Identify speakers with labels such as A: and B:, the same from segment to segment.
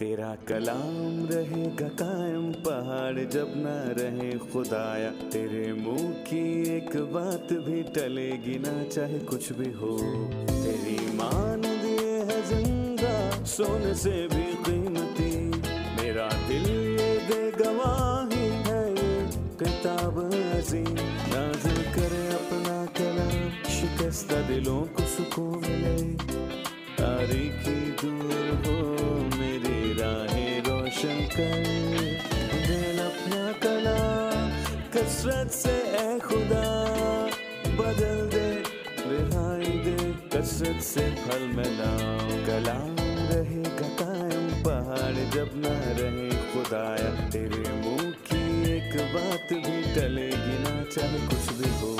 A: तेरा कलाम रहेगा कायम पहाड़ जब ना रहे खुदाया, तेरे मुंह की एक बात भी टलेगी ना चाहे कुछ भी हो। तेरी मान दिए है जिंदा सोने से भी कीमती, मेरा दिल ये दे गवाही है ये किताब अजीम। नाज़िल करे अपना कलाम शिकस्ता दिलों को सुकून मिले, तारीखी दूर हो मेरी राहें रोशन कर। दे अपना कलाम कसरत से ए खुदा बदल दे, रिहाई दे कसरत से फल मिलाओ। कलाम रहेगा कायम पहाड़ जब ना रहे खुदाया, तेरे मुंह की एक बात भी टलेगी ना चाहे कुछ भी हो।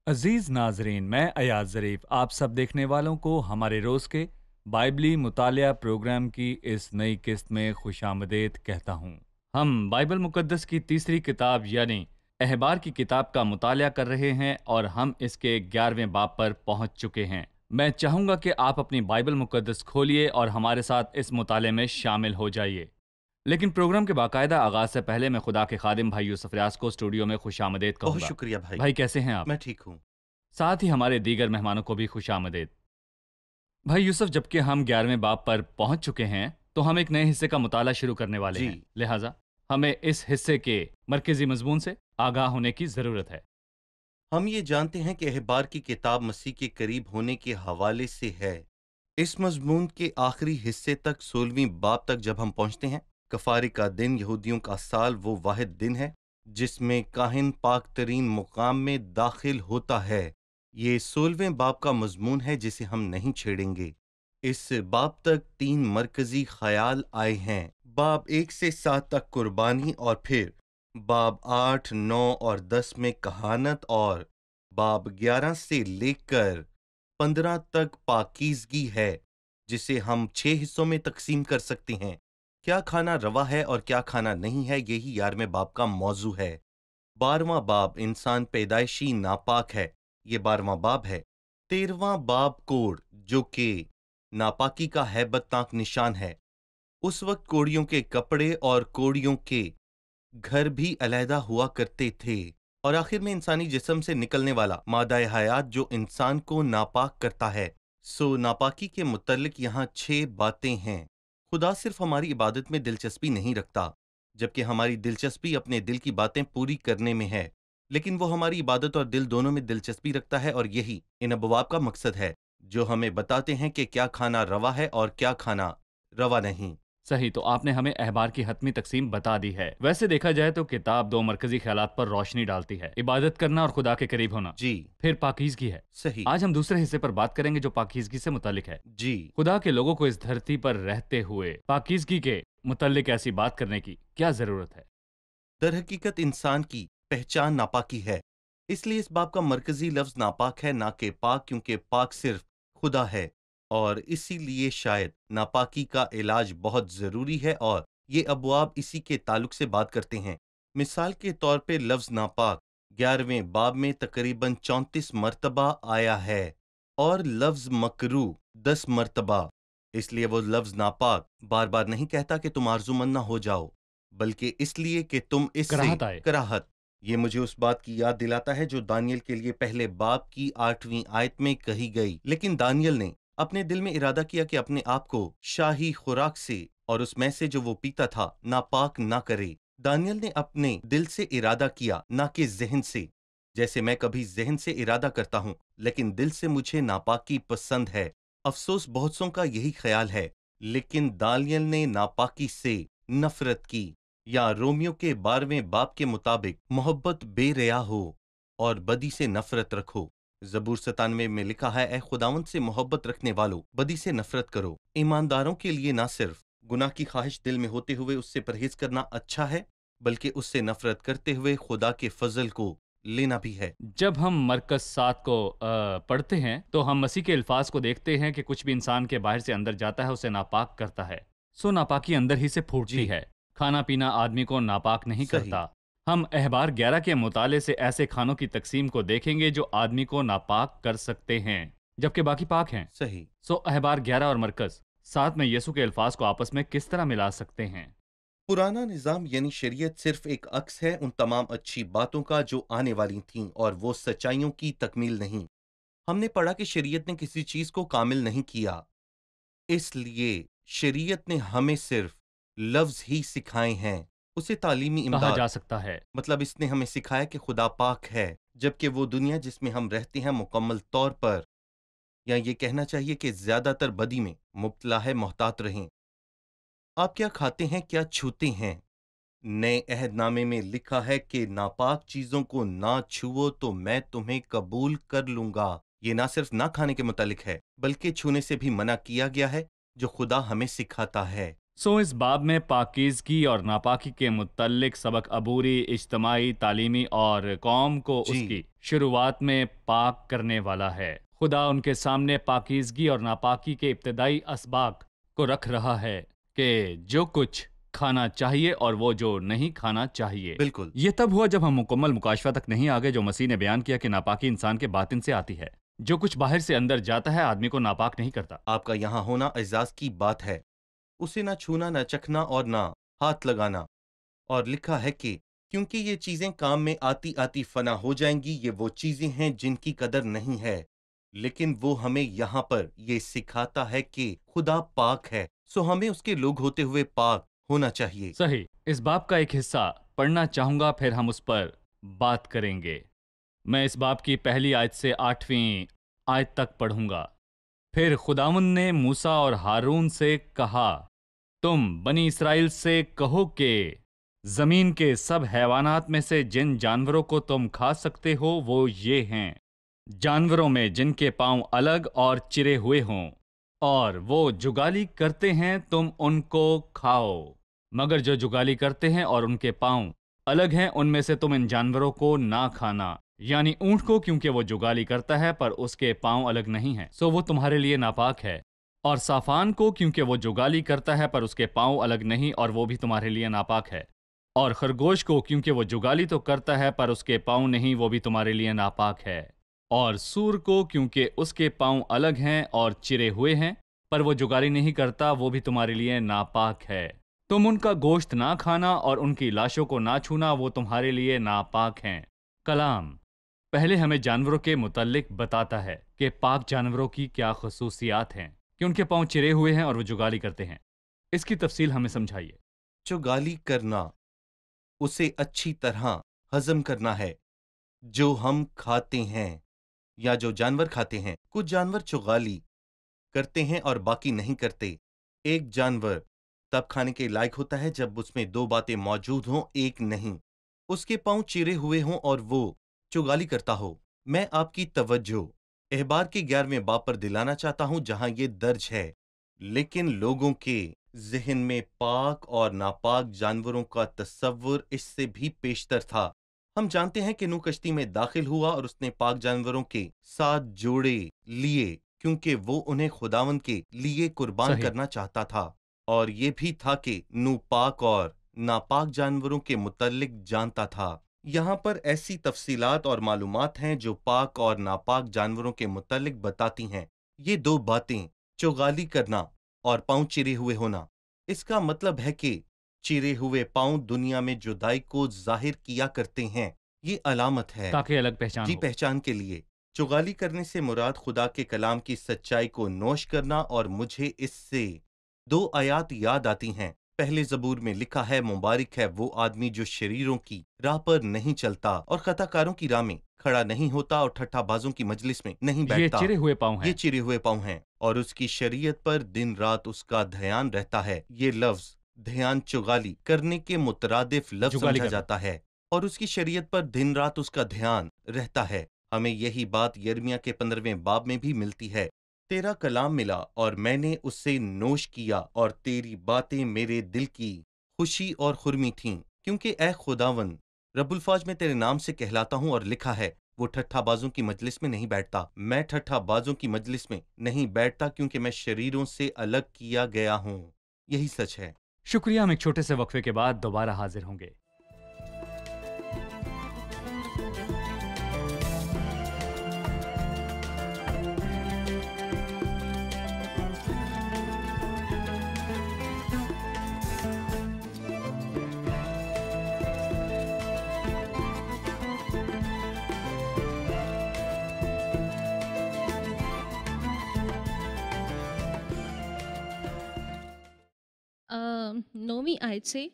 B: अजीज नाजरीन, मैं अयाज ज़रीफ आप सब देखने वालों को हमारे रोज़ के बाइबली मुतालिया प्रोग्राम की इस नई किस्त में खुशामदीद कहता हूँ। हम बाइबल मुकद्दस की तीसरी किताब यानी अहबार की किताब का मुतालिया कर रहे हैं और हम इसके 11वें बाब पर पहुँच चुके हैं। मैं चाहूँगा कि आप अपनी बाइबल मुकद्दस खोलिए और हमारे साथ इस मुताले में शामिल हो जाइए। लेकिन प्रोग्राम के बाकायदा आगाज से पहले मैं खुदा के खादिम भाई यूसुफ रियाज को स्टूडियो में खुशामदीद कहूँगा।
C: बहुत शुक्रिया भाई।
B: भाई कैसे हैं आप?
C: मैं ठीक हूँ।
B: साथ ही हमारे दीगर मेहमानों को भी खुशामदीद। भाई यूसुफ, जबकि हम 11वें बाब पर पहुंच चुके हैं तो हम एक नए हिस्से का मुताला शुरू करने वाले हैं, लिहाजा हमें इस हिस्से के मरकजी मजमून से आगाह होने की जरूरत है।
C: हम ये जानते हैं कि अहबार की किताब मसीह के करीब होने के हवाले से है। इस मजमून के आखिरी हिस्से तक 16वीं बाब तक जब हम पहुंचते हैं, कफारे का दिन यहूदियों का साल वो वाहिद दिन है जिसमें काहिन पाक तरीन मुकाम में दाखिल होता है। ये 16वें बाब का मजमून है जिसे हम नहीं छेड़ेंगे। इस बाब तक 3 मरकजी ख्याल आए हैं। बाब 1 से 7 तक कुर्बानी और फिर बाब 8, 9 और 10 में कहानत और बाब 11 से लेकर 15 तक पाकीज़गी है, जिसे हम 6 हिस्सों में तकसीम कर सकते हैं। क्या खाना रवा है और क्या खाना नहीं है, यही 11वें बाब का मौजू है। 12वां बाब इंसान पैदाइशी नापाक है, ये 12वां बाब है। 13वां बाब कोड़, जो कि नापाकी का हैबतनाक निशान है। उस वक्त कोड़ियों के कपड़े और कोड़ियों के घर भी अलहदा हुआ करते थे। और आखिर में इंसानी जिस्म से निकलने वाला मादाए हयात जो इंसान को नापाक करता है। सो नापाकी के मुतल्लिक यहाँ 6 बातें हैं। खुदा सिर्फ हमारी इबादत में दिलचस्पी नहीं रखता, जबकि हमारी दिलचस्पी अपने दिल की बातें पूरी करने में है, लेकिन वो हमारी इबादत और दिल दोनों में दिलचस्पी रखता है। और यही इन अबवाब का मकसद है जो हमें बताते हैं कि क्या खाना रवा है और क्या खाना रवा नहीं।
B: सही, तो आपने हमें अहबार की हतमी तकसीम बता दी है। वैसे देखा जाए तो किताब 2 मरकजी ख्यालात पर रोशनी डालती है, इबादत करना और खुदा के करीब होना।
C: जी।
B: फिर पाकीज़गी है।
C: सही।
B: आज हम दूसरे हिस्से पर बात करेंगे जो पाकीज़गी से मुतालिक है।
C: जी।
B: खुदा के लोगों को इस धरती पर रहते हुए पाकीज़गी के मुतालिक ऐसी बात करने की क्या जरूरत है?
C: दरहकीकत इंसान की पहचान नापाकी है, इसलिए इस बाब का मरकजी लफ्ज नापाक है, ना कि पाक, क्योंकि पाक सिर्फ खुदा है। और इसीलिए शायद नापाकी का इलाज बहुत जरूरी है और ये अबवाब इसी के ताल्लुक से बात करते हैं। मिसाल के तौर पे लफ्ज नापाक 11वें बाब में तकरीबन 34 मरतबा आया है और लफ्ज मकरू 10 मरतबा। इसलिए वो लफ्ज नापाक बार बार नहीं कहता कि तुम आरज़ूमंद ना हो जाओ, बल्कि इसलिए कि तुम इससे कराहत। ये मुझे उस बात की याद दिलाता है जो दानियल के लिए पहले बाब की 8वीं आयत में कही गई। लेकिन दानियल ने अपने दिल में इरादा किया कि अपने आप को शाही खुराक से और उसमें से जो वो पीता था नापाक ना करे। दानियल ने अपने दिल से इरादा किया, ना कि ज़हन से। जैसे मैं कभी ज़हन से इरादा करता हूँ, लेकिन दिल से मुझे नापाकी पसंद है। अफसोस बहुत सौ का यही ख्याल है। लेकिन दानियल ने नापाकी से नफरत की, या रोमियो के 12वें बाब के मुताबिक मोहब्बत बेरिया हो और बदी से नफरत रखो। ज़बूर 97 में लिखा है, ए खुदावंद से मोहब्बत रखने वालों, बदी से नफरत करो। ईमानदारों के लिए ना सिर्फ गुनाह की ख्वाहिश दिल में होते हुए उससे परहेज करना अच्छा है, बल्कि उससे नफरत करते हुए खुदा के फजल को लेना भी है।
B: जब हम मरकज 7 को पढ़ते हैं तो हम मसीह के अल्फाज को देखते हैं कि कुछ भी इंसान के बाहर से अंदर जाता है उसे नापाक करता है। सो नापाकी अंदर ही से फूटती है। खाना पीना आदमी को नापाक नहीं करता। हम अहबार 11 के मुताले से ऐसे खानों की तकसीम को देखेंगे जो आदमी को नापाक कर सकते हैं। जबकि बाकी पाक हैं।
C: सही।
B: सो अहबार 11 और मरकज साथ में यीशु के अल्फाज को आपस में किस तरह मिला सकते हैं?
C: पुराना निजाम यानी शरीयत सिर्फ एक अक्स है उन तमाम अच्छी बातों का जो आने वाली थीं, और वो सच्चाइयों की तकमील नहीं। हमने पढ़ा कि शरीयत ने किसी चीज को कामिल नहीं किया, इसलिए शरीयत ने हमें सिर्फ लफ्ज ही सिखाए हैं। उसे तालीमी
B: कहा
C: इमदाद
B: जा सकता है।
C: मतलब इसने हमें सिखाया कि खुदा पाक है, जबकि वो दुनिया जिसमें हम रहते हैं मुकम्मल तौर पर, या ये कहना चाहिए कि ज्यादातर बदी में मुब्तला है। मोहतात रहें। आप क्या खाते हैं, क्या छूते हैं? नए अहदनामे में लिखा है कि नापाक चीजों को ना छुओ तो मैं तुम्हें कबूल कर लूंगा। ये ना सिर्फ ना खाने के मुतालिक है, बल्कि छूने से भी मना किया गया है, जो खुदा हमें सिखाता है।
B: सो इस बाब में पाकीज़गी और नापाकी के मुतल्लिक सबक अबूरी, इज्तमाई, तालीमी और कौम को
C: जी।
B: उसकी शुरुआत में पाक करने वाला है। खुदा उनके सामने पाकीज़गी और नापाकी के इब्तदाई असबाक को रख रहा है कि जो कुछ खाना चाहिए और वो जो नहीं खाना चाहिए।
C: बिल्कुल।
B: ये तब हुआ जब हम मुकम्मल मुकाशफा तक नहीं आ गए, जो मसीह ने बयान किया कि नापाकी इंसान के बातिन से आती है। जो कुछ बाहर से अंदर जाता है आदमी को नापाक नहीं करता।
C: आपका यहाँ होना एजाज की बात है। उसे ना छूना, ना चखना और ना हाथ लगाना। और लिखा है कि क्योंकि ये चीजें काम में आती आती फना हो जाएंगी। ये वो चीजें हैं जिनकी कदर नहीं है, लेकिन वो हमें यहाँ पर ये सिखाता है कि खुदा पाक है, सो हमें उसके लोग होते हुए पाक होना चाहिए।
B: सही। इस बाब का एक हिस्सा पढ़ना चाहूंगा, फिर हम उस पर बात करेंगे। मैं इस बाब की पहली आयत से 8वीं आयत तक पढ़ूंगा। फिर खुदावन ने मूसा और हारून से कहा, तुम बनी इसराइल से कहो कि जमीन के सब हैवानात में से जिन जानवरों को तुम खा सकते हो वो ये हैं, जानवरों में जिनके पांव अलग और चिरे हुए हों और वो जुगाली करते हैं तुम उनको खाओ, मगर जो जुगाली करते हैं और उनके पांव अलग हैं उनमें से तुम इन जानवरों को ना खाना, यानी ऊंट को, क्योंकि वो जुगाली करता है पर उसके पांव अलग नहीं हैं, सो वो तुम्हारे लिए नापाक है। और साफान को, क्योंकि वो जुगाली करता है पर उसके पांव अलग नहीं और वो भी तुम्हारे लिए नापाक है। और खरगोश को, क्योंकि वो जुगाली तो करता है पर उसके पांव नहीं, वो भी तुम्हारे लिए नापाक है। और सूर को, क्योंकि उसके पांव अलग हैं और चिरे हुए हैं पर वो जुगाली नहीं करता, वो भी तुम्हारे लिए नापाक है। तुम उनका गोश्त ना खाना और उनकी लाशों को ना छूना, वो तुम्हारे लिए नापाक हैं। कलाम पहले हमें जानवरों के मुतल्लिक बताता है कि पाक जानवरों की क्या खसूसियात हैं, कि उनके पांव चिरे हुए हैं और वो जुगाली करते हैं। इसकी तफसील हमें समझाइए।
C: जुगाली करना, उसे अच्छी तरह हजम करना है जो हम खाते हैं या जो जानवर खाते हैं। कुछ जानवर चुगाली करते हैं और बाकी नहीं करते। एक जानवर तब खाने के लायक होता है जब उसमें दो बातें मौजूद हों, एक नहीं, उसके पांव चिरे हुए हों और वो चुगाली करता हो। मैं आपकी तवज्जो अहबार के 11वें बाब पर दिलाना चाहता हूं जहां ये दर्ज है, लेकिन लोगों के जहन में पाक और नापाक जानवरों का तस्वुर इससे भी पेशतर था। हम जानते हैं कि नूह कश्ती में दाखिल हुआ और उसने पाक जानवरों के 7 जोड़े लिए क्योंकि वो उन्हें खुदावंद के लिए कुर्बान
B: सही।
C: करना चाहता था। और ये भी था कि नूह पाक और नापाक जानवरों के मुतल्लिक जानता था। यहाँ पर ऐसी तफसीलात और मालूमात हैं जो पाक और नापाक जानवरों के मुतल्लिक बताती हैं। ये दो बातें, चुगाली करना और पांव चिरे हुए होना, इसका मतलब है कि चिरे हुए पांव दुनिया में जुदाई को जाहिर किया करते हैं। ये अलामत है
B: ताकि अलग पहचान
C: जी,
B: हो।
C: पहचान के लिए। चुगाली करने से मुराद खुदा के कलाम की सच्चाई को नोश करना, और मुझे इससे 2 आयात याद आती हैं। पहले ज़बूर में लिखा है, मुबारक है वो आदमी जो शरीरों की राह पर नहीं चलता और खताकारों की राह में खड़ा नहीं होता और ठट्ठाबाजों की मजलिस में नहीं
B: ये
C: बैठता।
B: चिरे हुए पांव
C: ये
B: हैं।
C: चिरे हुए पांव हैं और उसकी शरीयत पर दिन रात उसका ध्यान रहता है। ये लफ्ज ध्यान चुगाली करने के मुतरादिफ लफ्ज
B: जुगाली
C: समझा
B: करना।
C: जाता है और उसकी शरीयत पर दिन रात उसका ध्यान रहता है। हमें यही बात यिर्मयाह के 15वें बाब में भी मिलती है। तेरा कलाम मिला और मैंने उससे नोश किया और तेरी बातें मेरे दिल की खुशी और खुरमी थीं, क्योंकि ए खुदावन रब्बुल-फाज में तेरे नाम से कहलाता हूँ। और लिखा है, वो ठट्ठाबाजों की मजलिस में नहीं बैठता। मैं ठट्ठाबाजों की मजलिस में नहीं बैठता क्योंकि मैं शरीरों से अलग किया गया हूँ। यही सच है।
B: शुक्रिया। हम एक छोटे से वक्फे के बाद दोबारा हाजिर होंगे।
D: 9वीं आयत से,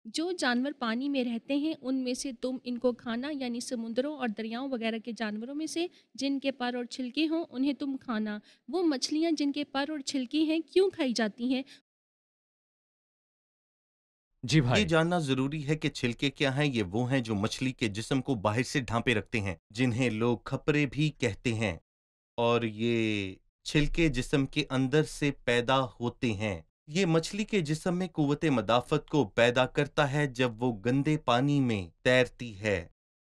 D: जो जानवर पानी में रहते हैं उनमें से तुम इनको खाना, यानी समुद्रों और दरियाओं वगैरह के जानवरों में से जिनके पर और छिलके हों उन्हें तुम खाना। वो मछलियाँ जिनके पर और छिलके हैं क्यों खाई जाती हैं?
B: जी
C: ये
B: भाई।
C: जानना जरूरी है कि छिलके क्या हैं। ये वो हैं जो मछली के जिस्म को बाहर से ढांपे रखते हैं, जिन्हें लोग खपरे भी कहते हैं। और ये छिलके जिस्म के अंदर से पैदा होते हैं। ये मछली के जिस्म में कुव्वते मदाफत को पैदा करता है जब वो गंदे पानी में तैरती है,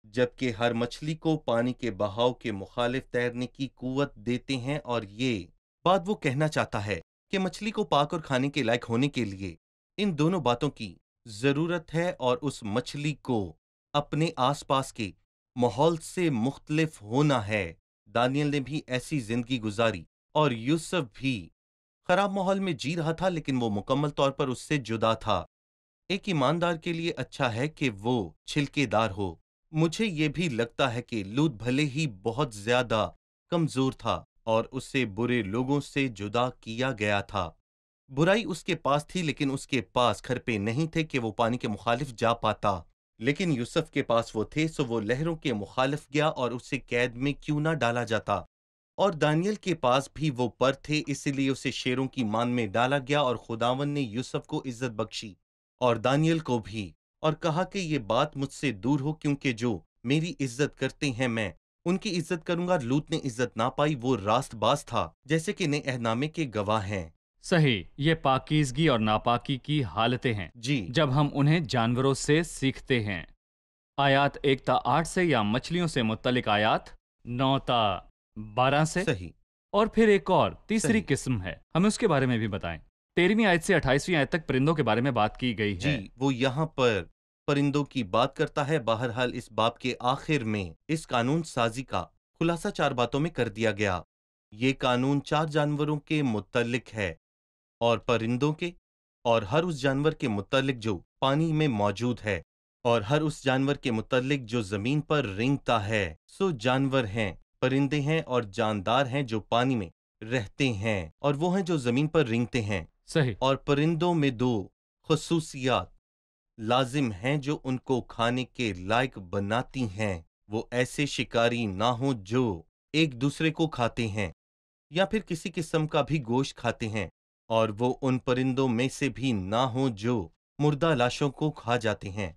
C: जबकि हर मछली को पानी के बहाव के मुखालिफ तैरने की कुव्वत देते हैं। और ये बात वो कहना चाहता है कि मछली को पाक और खाने के लायक होने के लिए इन दोनों बातों की जरूरत है, और उस मछली को अपने आसपास के माहौल से मुख्तलिफ होना है। दानियल ने भी ऐसी जिंदगी गुजारी, और यूसुफ भी खराब माहौल में जी रहा था, लेकिन वो मुकम्मल तौर पर उससे जुदा था। एक ईमानदार के लिए अच्छा है कि वो छिलकेदार हो। मुझे ये भी लगता है कि लूत भले ही बहुत ज्यादा कमजोर था और उसे बुरे लोगों से जुदा किया गया था। बुराई उसके पास थी, लेकिन उसके पास खरपे नहीं थे कि वो पानी के मुखालिफ जा पाता। लेकिन यूसुफ के पास वो थे, सो वो लहरों के मुखालिफ गया और उसे कैद में क्यों ना डाला जाता। और दानियल के पास भी वो पर थे, इसलिए उसे शेरों की मान में डाला गया, और खुदावन ने यूसुफ को इज्जत बख्शी और दानियल को भी, और कहा कि ये बात मुझसे दूर हो, क्योंकि जो मेरी इज्जत करते हैं मैं उनकी इज्जत करूंगा। लूत ने इज्जत ना पाई, वो रास्तबाज था, जैसे कि नए अहदनामे के गवाह हैं।
B: सही, ये पाकीज़गी और नापाकी की हालतें हैं
C: जी
B: जब हम उन्हें जानवरों से सीखते हैं। आयात 1 ता 8 से, या मछलियों से मुत्तलिक आयात 9 ता 12 से।
C: सही
B: और फिर एक और तीसरी
C: सही।
B: किस्म है, हमें उसके बारे में भी बताएं। 13वीं आयत से 28वीं आयत तक परिंदों के बारे में बात की गई है।
C: जी, वो यहाँ पर परिंदों की बात करता है। बहरहाल इस बाब के आखिर में इस कानून साजी का खुलासा 4 बातों में कर दिया गया। ये कानून 4 जानवरों के मुत्तलिक है, और परिंदों के, और हर उस जानवर के मुत्तलिक जो पानी में मौजूद है, और हर उस जानवर के मुत्तलिक जो जमीन पर रेंगता है। सो जानवर हैं, परिंदे हैं और जानदार हैं जो पानी में रहते हैं, और वो हैं जो जमीन पर रेंगते हैं।
B: सही।
C: और परिंदों में 2 खसूसियात लाजिम हैं जो उनको खाने के लायक बनाती हैं। वो ऐसे शिकारी ना हों जो एक दूसरे को खाते हैं या फिर किसी किस्म का भी गोश्त खाते हैं, और वो उन परिंदों में से भी ना हों जो मुर्दा लाशों को खा जाते हैं।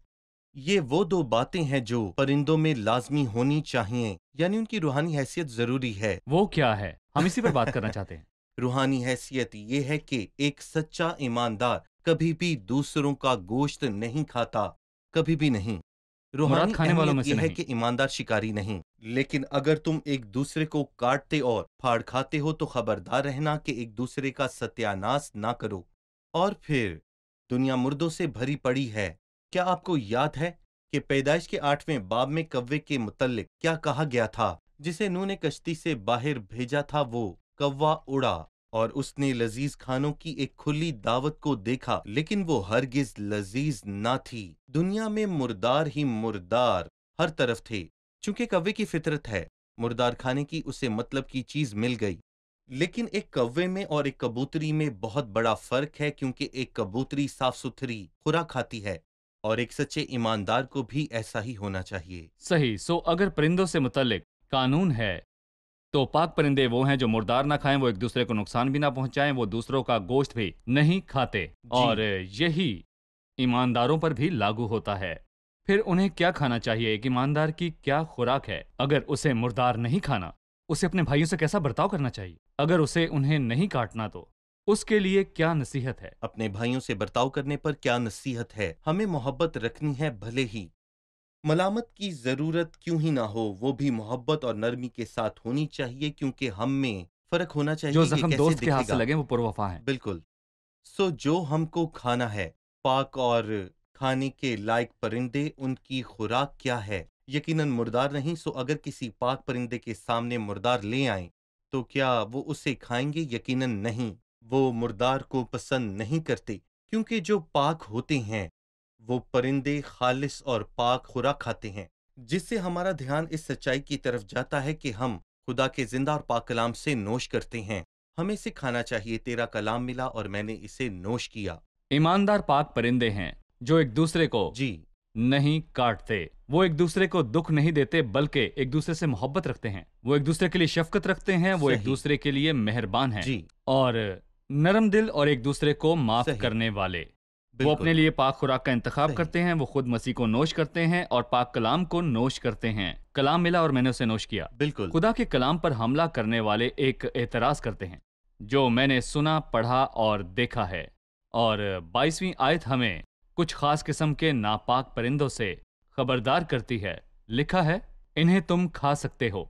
C: ये वो 2 बातें हैं जो परिंदों में लाजमी होनी चाहिए, यानी उनकी रूहानी हैसियत जरूरी है।
B: वो क्या है, हम इसी पर बात करना चाहते हैं।
C: रूहानी हैसियत ये है कि एक सच्चा ईमानदार कभी भी दूसरों का गोश्त नहीं खाता, कभी भी नहीं। रूहानी
B: मुराद खाने वालों में
C: अहमियत
B: से
C: यह है
B: नहीं।
C: कि ईमानदार शिकारी नहीं। लेकिन अगर तुम एक दूसरे को काटते और फाड़ खाते हो तो खबरदार रहना कि एक दूसरे का सत्यानाश ना करो। और फिर दुनिया मुर्दों से भरी पड़ी है। क्या आपको याद है कि पैदाइश के 8वें बाब में कव्वे के मुतल्लिक क्या कहा गया था? जिसे नूह ने कश्ती से बाहर भेजा था, वो कौवा उड़ा और उसने लजीज खानों की एक खुली दावत को देखा, लेकिन वो हरगिज लजीज ना थी। दुनिया में मुर्दार ही मुर्दार हर तरफ थे। चूंकि कौवे की फितरत है मुर्दार खाने की, उसे मतलब की चीज मिल गई। लेकिन एक कौवे में और एक कबूतरी में बहुत बड़ा फर्क है, क्योंकि एक कबूतरी साफ सुथरी खुराक खाती है, और एक सच्चे ईमानदार को भी ऐसा ही होना चाहिए।
B: सही। सो अगर परिंदों से मुतल्लिक कानून है, तो पाक परिंदे वो हैं जो मुर्दार ना खाएं, वो एक दूसरे को नुकसान भी ना पहुंचाएं, वो दूसरों का गोश्त भी नहीं खाते। और यही ईमानदारों पर भी लागू होता है। फिर उन्हें क्या खाना चाहिए, एक ईमानदार की क्या खुराक है? अगर उसे मुर्दार नहीं खाना, उसे अपने भाइयों से कैसा बर्ताव करना चाहिए? अगर उसे उन्हें नहीं काटना, तो उसके लिए क्या नसीहत है?
C: अपने भाइयों से बर्ताव करने पर क्या नसीहत है? हमें मोहब्बत रखनी है, भले ही मलामत की जरूरत क्यों ही ना हो, वो भी मोहब्बत और नरमी के साथ होनी चाहिए, क्योंकि हम में फर्क होना
B: जो
C: चाहिए कि
B: जख्म
C: कैसे
B: दोस्त के हाथ से
C: दिखेगा।
B: लगे वो पुरवफा हैं।
C: बिल्कुल। सो जो हमको खाना है, पाक और खाने के लायक परिंदे, उनकी खुराक क्या है? यकीनन मुर्दार नहीं। सो अगर किसी पाक परिंदे के सामने मुर्दार ले आए तो क्या वो उसे खाएंगे? यकीनन नहीं। वो मुर्दार को पसंद नहीं करते, क्योंकि जो पाक होते हैं वो परिंदे खालिस और पाक खुराक खाते हैं, जिससे हमारा ध्यान इस सच्चाई की तरफ जाता है कि हम खुदा के जिंदा और पाक कलाम से नोश करते हैं। हमें इसे खाना चाहिए। तेरा कलाम मिला और मैंने इसे नोश किया।
B: ईमानदार पाक परिंदे हैं जो एक दूसरे को
C: जी
B: नहीं काटते, वो एक दूसरे को दुख नहीं देते बल्कि एक दूसरे से मोहब्बत रखते हैं, वो एक दूसरे के लिए शफकत रखते हैं, वो एक
C: सही।
B: दूसरे के लिए मेहरबान हैं
C: जी
B: और नरम दिल और एक दूसरे को माफ
C: सही।
B: करने वाले। वो
C: बिल्कुल
B: अपने लिए पाक खुराक का इंतखाब
C: सही।
B: करते हैं, वो खुद मसीह को नोश करते हैं और पाक कलाम को नोश करते हैं। कलाम मिला और मैंने उसे नोश किया।
C: बिल्कुल
B: खुदा के कलाम पर हमला करने वाले एक एतराज करते हैं जो मैंने सुना, पढ़ा और देखा है। और 22वीं आयत हमें कुछ खास किस्म के नापाक परिंदों से खबरदार करती है। लिखा है, इन्हें तुम खा सकते हो।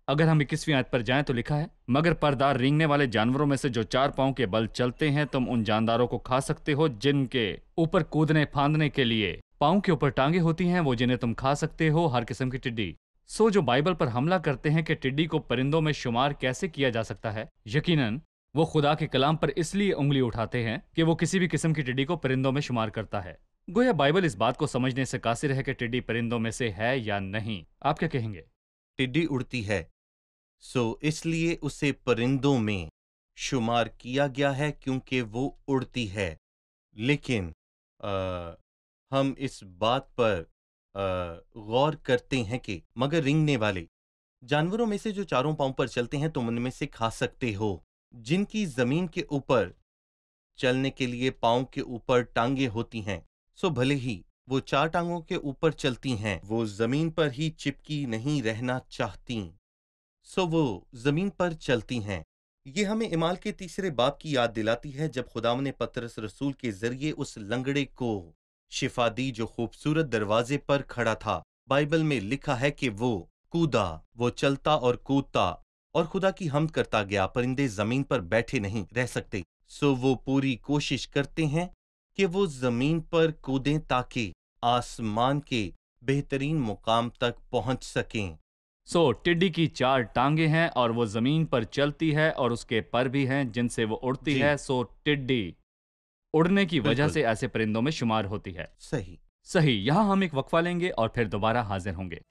B: अगर हम 21वीं आयत पर जाएं तो लिखा है, मगर परदार रेंगने वाले जानवरों में से जो 4 पांव के बल चलते हैं, तुम उन जानदारों को खा सकते हो जिनके ऊपर कूदने फांदने के लिए पांव के ऊपर टांगे होती हैं, वो जिन्हें तुम खा सकते हो, हर किस्म की टिड्डी। सो जो बाइबल पर हमला करते हैं कि टिड्डी को परिंदों में शुमार कैसे किया जा सकता है, यकीनन वो खुदा के कलाम पर इसलिए उंगली उठाते हैं कि वो किसी भी किस्म की टिड्डी को परिंदों में शुमार करता है। गोया बाइबल इस बात को समझने से कासिर है कि टिड्डी परिंदों में से है या नहीं। आप क्या कहेंगे?
C: टिड्डी उड़ती है, सो इसलिए उसे परिंदों में शुमार किया गया है क्योंकि वो उड़ती है। लेकिन हम इस बात पर गौर करते हैं कि मगर रेंगने वाले जानवरों में से जो 4 पांव पर चलते हैं तुम उनमें से खा सकते हो, जिनकी जमीन के ऊपर चलने के लिए पांव के ऊपर टांगे होती हैं। सो भले ही वो 4 टांगों के ऊपर चलती हैं, वो जमीन पर ही चिपकी नहीं रहना चाहती, सो वो जमीन पर चलती हैं। ये हमें इमाल के 3 बाब की याद दिलाती है, जब खुदाम ने पतरस रसूल के जरिए उस लंगड़े को शिफा दी जो खूबसूरत दरवाजे पर खड़ा था। बाइबल में लिखा है कि वो कूदा, वो चलता और कूदता और खुदा की हमद करता गया। परिंदे जमीन पर बैठे नहीं रह सकते, सो वो पूरी कोशिश करते हैं कि वो जमीन पर कूदें ताकि आसमान के बेहतरीन मुकाम तक पहुंच सकें।
B: सो टिड्डी की 4 टांगे हैं और वो जमीन पर चलती है और उसके पर भी हैं जिनसे वो उड़ती
C: जी।
B: है। सो टिड्डी उड़ने की वजह
C: बिल्कुल
B: से ऐसे परिंदों में शुमार होती है।
C: सही।
B: सही। यहाँ हम एक वक्फा लेंगे और फिर दोबारा हाजिर होंगे।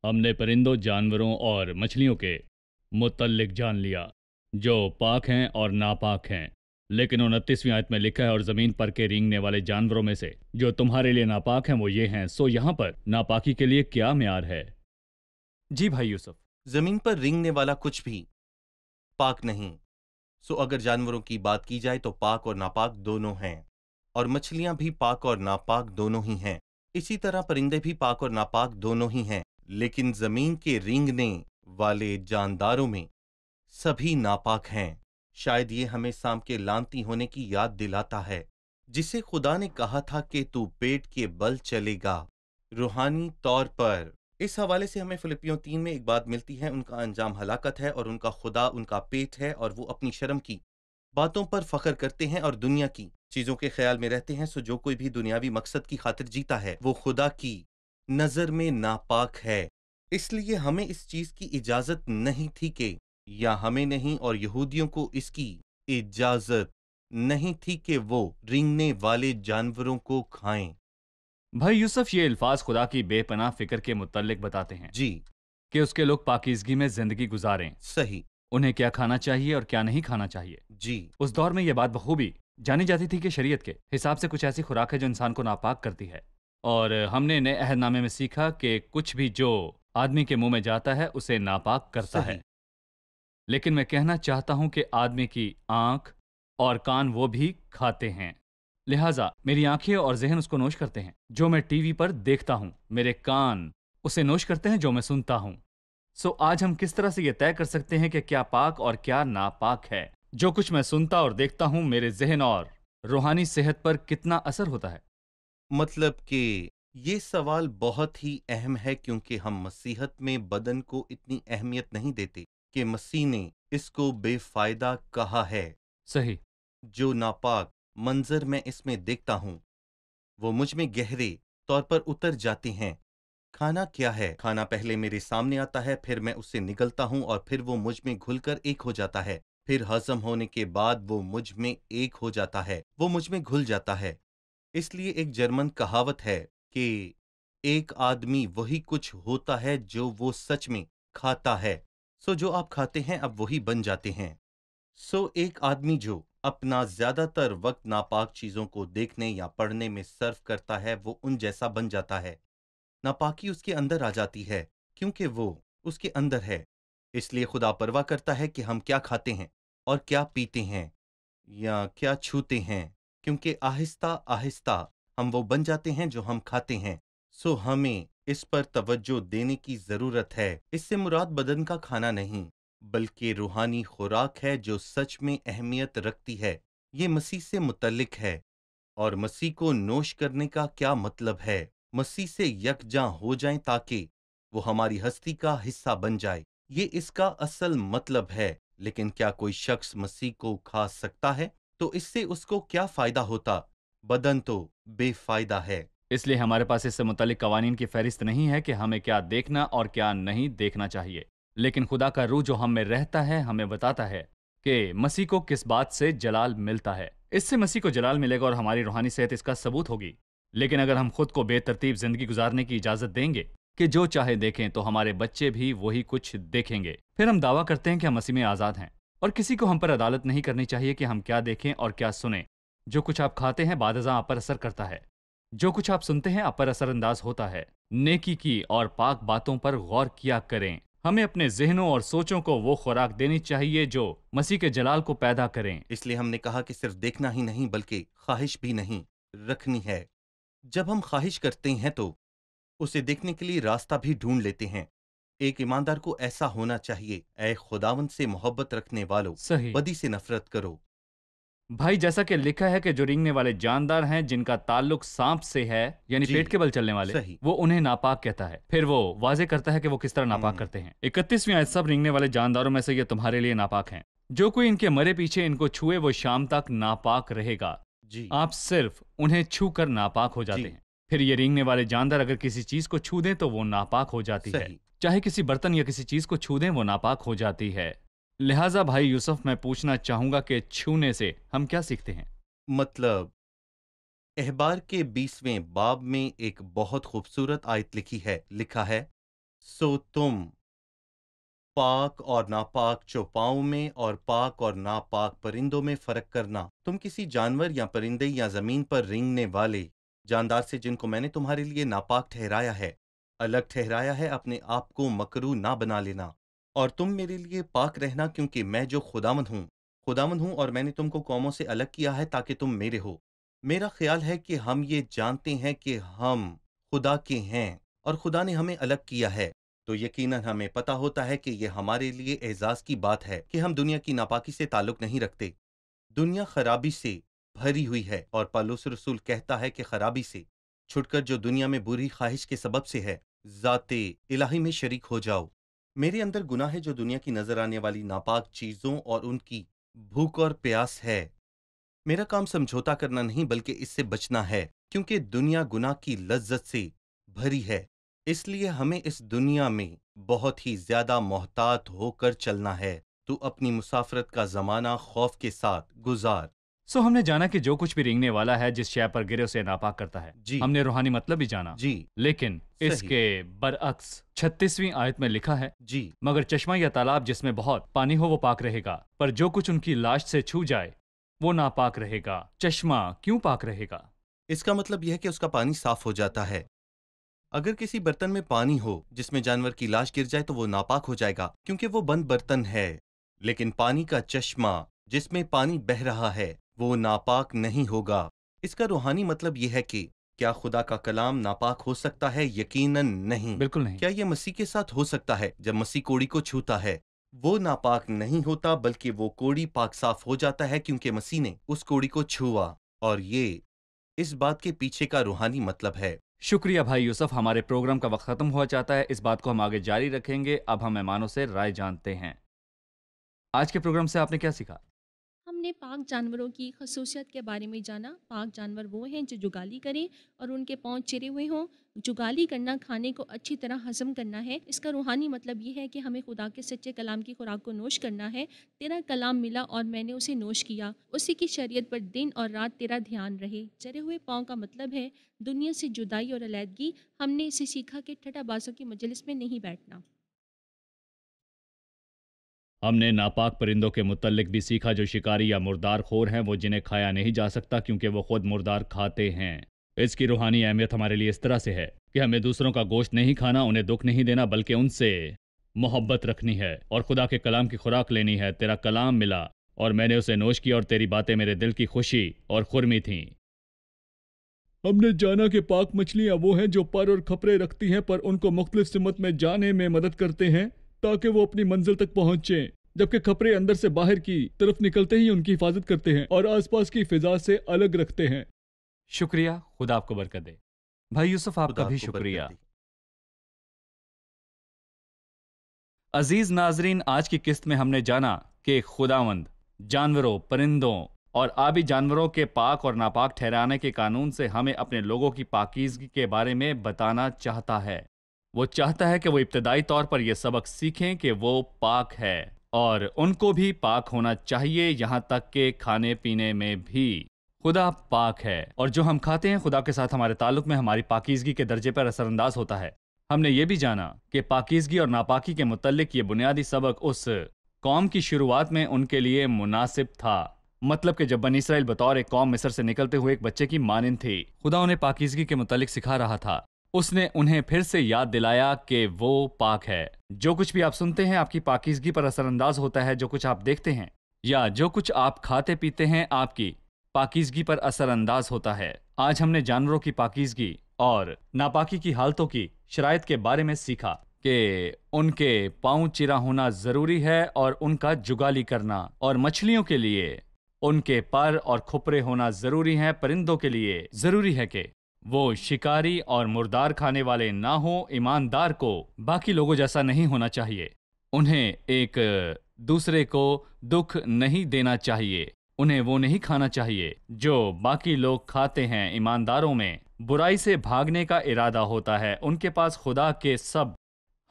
B: हमने परिंदों, जानवरों और मछलियों के मुतल्लिक जान लिया जो पाक हैं और नापाक हैं। लेकिन 29वीं आयत में लिखा है, और ज़मीन पर के रेंगने वाले जानवरों में से जो तुम्हारे लिए नापाक हैं वो ये हैं। सो यहाँ पर नापाकी के लिए क्या म्यार है? जी भाई यूसुफ।
C: जमीन पर रेंगने वाला कुछ भी पाक नहीं। सो अगर जानवरों की बात की जाए तो पाक और नापाक दोनों हैं, और मछलियां भी पाक और नापाक दोनों ही हैं। इसी तरह परिंदे भी पाक और नापाक दोनों ही हैं। लेकिन जमीन के रेंगने वाले जानदारों में सभी नापाक हैं। शायद ये हमें सांप के लानती होने की याद दिलाता है, जिसे खुदा ने कहा था कि तू पेट के बल चलेगा। रूहानी तौर पर इस हवाले से हमें फिलिपियों 3 में एक बात मिलती है, उनका अंजाम हलाकत है और उनका खुदा उनका पेट है, और वो अपनी शर्म की बातों पर फख्र करते हैं और दुनिया की चीजों के ख्याल में रहते हैं। सो जो कोई भी दुनियावी मकसद की खातिर जीता है वो खुदा की नजर में नापाक है। इसलिए हमें इस चीज की इजाजत नहीं थी कि, या हमें नहीं और यहूदियों को इसकी इजाजत नहीं थी कि वो रेंगने वाले जानवरों को खाएं।
B: भाई यूसुफ, ये अल्फाज खुदा की बेपनाह फिक्र के मुतल्लिक बताते हैं
C: जी
B: कि उसके लोग पाकीज़गी में जिंदगी गुजारें,
C: सही।
B: उन्हें क्या खाना चाहिए और क्या नहीं खाना चाहिए।
C: जी
B: उस दौर में यह बात बखूबी जानी जाती थी कि शरीयत के हिसाब से कुछ ऐसी खुराक है जो इंसान को नापाक करती है। और हमने नए अहदनामे में सीखा कि कुछ भी जो आदमी के मुंह में जाता है उसे नापाक करता
C: सही।
B: है। लेकिन मैं कहना चाहता हूं कि आदमी की आंख और कान वो भी खाते हैं, लिहाजा मेरी आंखें और जहन उसको नोश करते हैं जो मैं टीवी पर देखता हूं, मेरे कान उसे नोश करते हैं जो मैं सुनता हूं। सो आज हम किस तरह से यह तय कर सकते हैं कि क्या पाक और क्या नापाक है? जो कुछ मैं सुनता और देखता हूं, मेरे जहन और रूहानी सेहत पर कितना असर होता है?
C: मतलब कि ये सवाल बहुत ही अहम है, क्योंकि हम मसीहत में बदन को इतनी अहमियत नहीं देते कि मसीह ने इसको बेफायदा कहा है।
B: सही।
C: जो नापाक मंजर मैं इसमें देखता हूँ वो मुझ में गहरे तौर पर उतर जाते हैं। खाना क्या है? खाना पहले मेरे सामने आता है, फिर मैं उससे निगलता हूँ और फिर वो मुझ में घुलकर एक हो जाता है। फिर हजम होने के बाद वो मुझ में एक हो जाता है, वो मुझ में घुल जाता है। इसलिए एक जर्मन कहावत है कि एक आदमी वही कुछ होता है जो वो सच में खाता है। सो जो आप खाते हैं अब वही बन जाते हैं। सो एक आदमी जो अपना ज्यादातर वक्त नापाक चीजों को देखने या पढ़ने में सर्व करता है, वो उन जैसा बन जाता है। नापाकी उसके अंदर आ जाती है क्योंकि वो उसके अंदर है। इसलिए खुदा परवाह करता है कि हम क्या खाते हैं और क्या पीते हैं या क्या छूते हैं, क्योंकि आहिस्ता आहिस्ता हम वो बन जाते हैं जो हम खाते हैं। सो हमें इस पर तवज्जो देने की जरूरत है। इससे मुराद बदन का खाना नहीं, बल्कि रूहानी खुराक है जो सच में अहमियत रखती है। ये मसीह से मुतल्लिक है। और मसीह को नोश करने का क्या मतलब है? मसीह से यकजां हो जाएं ताकि वो हमारी हस्ती का हिस्सा बन जाए, ये इसका असल मतलब है। लेकिन क्या कोई शख्स मसीह को खा सकता है? तो इससे उसको क्या फायदा होता? बदन तो बेफायदा है।
B: इसलिए हमारे पास इससे मुतालिक कवानीन की फहरिस्त नहीं है कि हमें क्या देखना और क्या नहीं देखना चाहिए, लेकिन खुदा का रूह जो हम में रहता है हमें बताता है कि मसीह को किस बात से जलाल मिलता है। इससे मसीह को जलाल मिलेगा और हमारी रूहानी सेहत इसका सबूत होगी। लेकिन अगर हम खुद को बेतरतीब जिंदगी गुजारने की इजाजत देंगे कि जो चाहे देखें, तो हमारे बच्चे भी वही कुछ देखेंगे। फिर हम दावा करते हैं कि हम मसीह में आजाद हैं और किसी को हम पर अदालत नहीं करनी चाहिए कि हम क्या देखें और क्या सुने। जो कुछ आप खाते हैं बादज़ा आप पर असर करता है, जो कुछ आप सुनते हैं आप पर असरअंदाज होता है। नेकी की और पाक बातों पर गौर किया करें। हमें अपने जहनों और सोचों को वो खुराक देनी चाहिए जो मसीह के जलाल को पैदा करें।
C: इसलिए हमने कहा कि सिर्फ देखना ही नहीं बल्कि ख्वाहिश भी नहीं रखनी है। जब हम ख्वाहिश करते हैं तो उसे देखने के लिए रास्ता भी ढूंढ लेते हैं। एक ईमानदार को ऐसा होना चाहिए। ऐ खुदावंद से मोहब्बत रखने वालों,
B: सही
C: बदी से नफरत करो।
B: भाई, जैसा कि लिखा है कि जो रेंगने वाले जानदार हैं जिनका ताल्लुक सांप से है, यानी
C: जी,
B: पेट के बल चलने वाले,
C: सही।
B: वो उन्हें नापाक कहता है। फिर वो वाजे करता है कि वो किस तरह नापाक करते हैं। 31वीं आयत, सब रेंगने वाले जानदारों में से ये तुम्हारे लिए नापाक हैं। जो कोई इनके मरे पीछे इनको छुए वो शाम तक नापाक रहेगा।
C: जी,
B: आप सिर्फ उन्हें छू कर नापाक हो जाते
C: जी।
B: हैं। फिर ये रेंगने वाले जानदार अगर किसी चीज को छू दें तो वो नापाक हो जाती है।
C: सही।
B: चाहे किसी बर्तन या किसी चीज को छू दें वो नापाक हो जाती है। लिहाजा भाई यूसुफ, मैं पूछना चाहूंगा कि छूने से हम क्या सीखते हैं?
C: मतलब अहबार के 20वें बाब में एक बहुत खूबसूरत आयत लिखी है। लिखा है, सो तुम पाक और नापाक चौपाओं में और पाक और नापाक परिंदों में फर्क करना। तुम किसी जानवर या परिंदे या जमीन पर रेंगने वाले जानदार से जिनको मैंने तुम्हारे लिए नापाक ठहराया है, अलग ठहराया है, अपने आप को मकरू ना बना लेना। और तुम मेरे लिए पाक रहना, क्योंकि मैं जो खुदावंद हूँ और मैंने तुमको कौमों से अलग किया है ताकि तुम मेरे हो। मेरा ख्याल है कि हम ये जानते हैं कि हम खुदा के हैं और खुदा ने हमें अलग किया है, तो यकीनन हमें पता होता है कि यह हमारे लिए एजाज की बात है कि हम दुनिया की नापाकी से ताल्लुक नहीं रखते। दुनिया खराबी से भरी हुई है और पौलुस रसूल कहता है कि खराबी से छुटकर जो दुनिया में बुरी ख्वाहिश के सबब से है, ज़ाते इलाही में शरीक हो जाओ। मेरे अंदर गुनाह है जो दुनिया की नजर आने वाली नापाक चीजों और उनकी भूख और प्यास है। मेरा काम समझौता करना नहीं बल्कि इससे बचना है, क्योंकि दुनिया गुनाह की लज्जत से भरी है। इसलिए हमें इस दुनिया में बहुत ही ज्यादा मोहतात होकर चलना है। तू अपनी मुसाफरत का जमाना खौफ के साथ गुजार।
B: सो हमने जाना कि जो कुछ भी रेंगने वाला है जिस शय पर गिरे उसे नापाक करता है।
C: जी,
B: हमने रूहानी मतलब भी जाना।
C: जी,
B: लेकिन
C: सही।
B: इसके बरअक्स 36वीं आयत में लिखा है,
C: जी,
B: मगर चश्मा या तालाब जिसमें बहुत पानी हो वो पाक रहेगा, पर जो कुछ उनकी लाश से छू जाए वो नापाक रहेगा। चश्मा क्यों पाक रहेगा?
C: इसका मतलब यह है कि उसका पानी साफ हो जाता है। अगर किसी बर्तन में पानी हो जिसमें जानवर की लाश गिर जाए तो वो नापाक हो जाएगा, क्योंकि वो बंद बर्तन है। लेकिन पानी का चश्मा जिसमें पानी बह रहा है वो नापाक नहीं होगा। इसका रूहानी मतलब यह है कि क्या खुदा का कलाम नापाक हो सकता है? यकीनन नहीं।
B: बिल्कुल नहीं।
C: क्या यह मसीह के साथ हो सकता है? जब मसीह कोड़ी को छूता है वो नापाक नहीं होता, बल्कि वो कोड़ी पाक साफ हो जाता है, क्योंकि मसीह ने उस कोड़ी को छुआ। और ये इस बात के पीछे का रूहानी मतलब है।
B: शुक्रिया भाई यूसुफ। हमारे प्रोग्राम का वक्त खत्म हुआ चाहता है, इस बात को हम आगे जारी रखेंगे। अब हम मेहमानों से राय जानते हैं। आज के प्रोग्राम से आपने क्या सीखा?
D: हमने ہم نے پاک جانوروں کی خصوصیت کے بارے میں جانا۔ پاک جانور وہ ہیں جو جگالی کریں اور ان کے پاؤں چرے ہوئے ہوں۔ جگالی کرنا کھانے کو اچھی طرح ہضم کرنا ہے۔ اس کا روحانی مطلب یہ ہے کہ ہمیں خدا کے سچے کلام کی خوراک کو نوش کرنا ہے۔ تیرا کلام ملا اور میں نے اسے نوش کیا، اسی کی شریعت پر دن اور رات تیرا دھیان رہے۔ چرے ہوئے پاؤں کا مطلب ہے دنیا سے جدائی اور علیحدگی۔ ہم نے اسے سیکھا کہ ٹھٹا بازوں کی مجلس میں نہیں بیٹھنا۔
B: ہم نے ناپاک پرندوں کے متعلق بھی سیکھا جو شکاری یا مردار خور ہیں، وہ جنہیں کھایا نہیں جا سکتا کیونکہ وہ خود مردار کھاتے ہیں۔ اس کی روحانی اہمیت ہمارے لیے اس طرح سے ہے کہ ہمیں دوسروں کا گوشت نہیں کھانا، انہیں دکھ نہیں دینا، بلکہ ان سے محبت رکھنی ہے اور خدا کے کلام کی خوراک لینی ہے۔ تیرا کلام ملا اور میں نے اسے نوش کیا اور تیری باتیں میرے دل کی خوشی اور خرمی تھیں۔ ہم نے جانا کہ پاک مچھلیاں وہ ہیں جو پر اور کھپرے رکھتی ہیں، پر ان کو مختلف سمت میں جانے میں مدد کرتے ہیں تاکہ وہ اپنی منزل تک پہنچیں، جبکہ کھپرے اندر سے باہر کی طرف نکلتے ہی ان کی حفاظت کرتے ہیں اور آس پاس کی فضا سے الگ رکھتے ہیں۔ شکریہ، خدا آپ کو برکت دے۔ بھائی یوسف، آپ کا بھی شکریہ۔ عزیز ناظرین، آج کی قسط میں ہم نے جانا کہ خداوند جانوروں، پرندوں اور آبی جانوروں کے پاک اور ناپاک ٹھہرانے کے قانون سے ہمیں اپنے لوگوں کی پاکیزگی کے بارے میں بتانا چاہتا ہے۔ وہ چاہتا ہے کہ وہ ابتدائی طور پر یہ سبق سیکھیں کہ وہ پاک ہے اور ان کو بھی پاک ہونا چاہیے، یہاں تک کہ کھانے پینے میں بھی۔ خدا پاک ہے اور جو ہم کھاتے ہیں خدا کے ساتھ ہمارے تعلق میں ہماری پاکیزگی کے درجے پر اثر انداز ہوتا ہے۔ ہم نے یہ بھی جانا کہ پاکیزگی اور ناپاکی کے متعلق یہ بنیادی سبق اس قوم کی شروعات میں ان کے لیے مناسب تھا، مطلب کہ جب بنی اسرائیل بطور ایک قوم مصر سے نکلتے ہوئے ایک بچے کی مانند تھی، خدا انہیں پاکیزگی کے متعلق سکھا رہا تھا۔ اس نے انہیں پھر سے یاد دلایا کہ وہ پاک ہے۔ جو کچھ بھی آپ سنتے ہیں آپ کی پاکیزگی پر اثر انداز ہوتا ہے، جو کچھ آپ دیکھتے ہیں یا جو کچھ آپ کھاتے پیتے ہیں آپ کی پاکیزگی پر اثر انداز ہوتا ہے۔ آج ہم نے جانوروں کی پاکیزگی اور ناپاکی کی حالتوں کی شرائط کے بارے میں سیکھا کہ ان کے پاؤں چرا ہونا ضروری ہے اور ان کا جگالی کرنا، اور مچھلیوں کے لیے ان کے پر اور کھپرے ہونا ضروری ہیں۔ پرندوں کے لیے ضروری ہے کہ وہ شکاری اور مردار کھانے والے نہ ہوں۔ ایماندار کو باقی لوگوں جیسا نہیں ہونا چاہیے، انہیں ایک دوسرے کو دکھ نہیں دینا چاہیے، انہیں وہ نہیں کھانا چاہیے جو باقی لوگ کھاتے ہیں۔ ایمانداروں میں برائی سے بھاگنے کا ارادہ ہوتا ہے، ان کے پاس خدا کے سب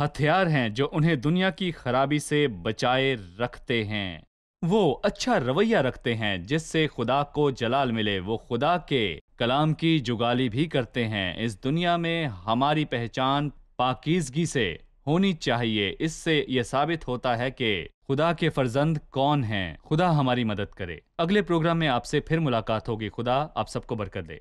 B: ہتھیار ہیں جو انہیں دنیا کی خرابی سے بچائے رکھتے ہیں۔ وہ اچھا رویہ رکھتے ہیں جس سے خدا کو جلال ملے۔ وہ خدا کے کلام کی جگالی بھی کرتے ہیں۔ اس دنیا میں ہماری پہچان پاکیزگی سے ہونی چاہیے۔ اس سے یہ ثابت ہوتا ہے کہ خدا کے فرزند کون ہیں۔ خدا ہماری مدد کرے۔ اگلے پروگرام میں آپ سے پھر ملاقات ہوگی۔ خدا آپ سب کو برکت دے۔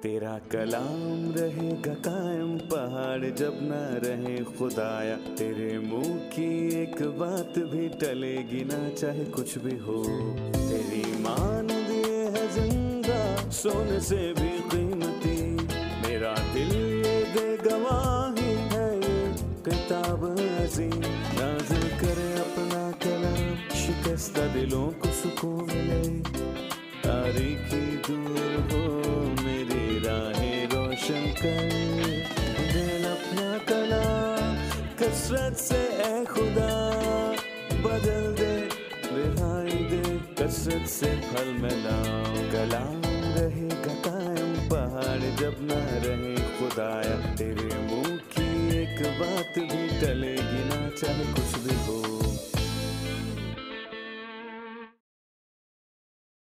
A: تیرا کلام رہے گا قائم، پہاڑ جب نہ رہے خدایا، تیرے منہ کی ایک بات بھی ٹلے گی نہ چاہے کچھ بھی ہو۔ تیری مانند یہ ہے زندہ سونے سے بھی قیمتی، میرا دل یہ دے گواہی ہے یہ کتاب عظیم۔ نازل کرے اپنا کلام، شکستہ دلوں کو سکون ملے، تاریکی دور ہو میری راہیں روشن کر، دل اپنا کلام کثرت سے اے خدا بدل دے، رہائی دے کثرت سے پھل ملاؤ۔ کلام رہے گا قائم، پہاڑ جب نہ رہے خدایا، تیرے منہ کی ایک بات بھی ٹلے گی نہ چاہے کچھ بھی ہو۔